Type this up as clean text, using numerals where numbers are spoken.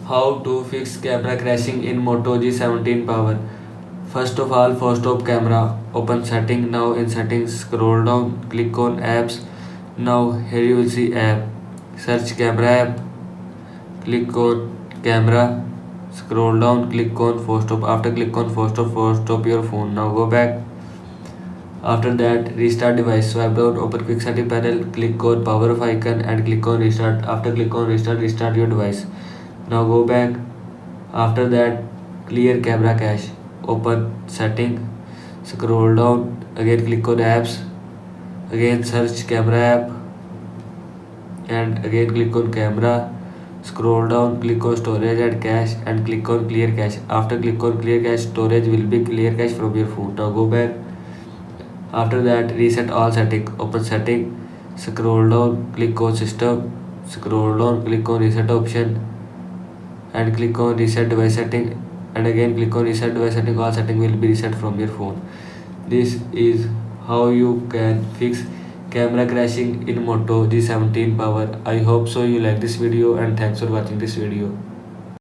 How to fix camera crashing in Moto G17 Power. First of all, force stop camera. Open setting. Now in settings, scroll down, click on apps. Now here you will see app. Search camera app. Click on camera. Scroll down, click on force stop. After click on force stop your phone. Now go back. After that, restart device. Swipe down, open quick setting panel, click on power off icon and click on restart. After click on restart, restart your device. Now go back. After that, clear camera cache. Open setting, scroll down, again click on apps, again search camera app and again click on camera. Scroll down, click on storage and cache and click on clear cache. After click on clear cache, storage will be clear cache from your phone. Now go back. After that, reset all setting. Open setting, scroll down, click on system, scroll down, click on reset option and click on reset device setting and again click on reset device setting. All setting will be reset from your phone. This is how you can fix camera crashing in Moto G17 Power. I hope so you like this video and thanks for watching this video.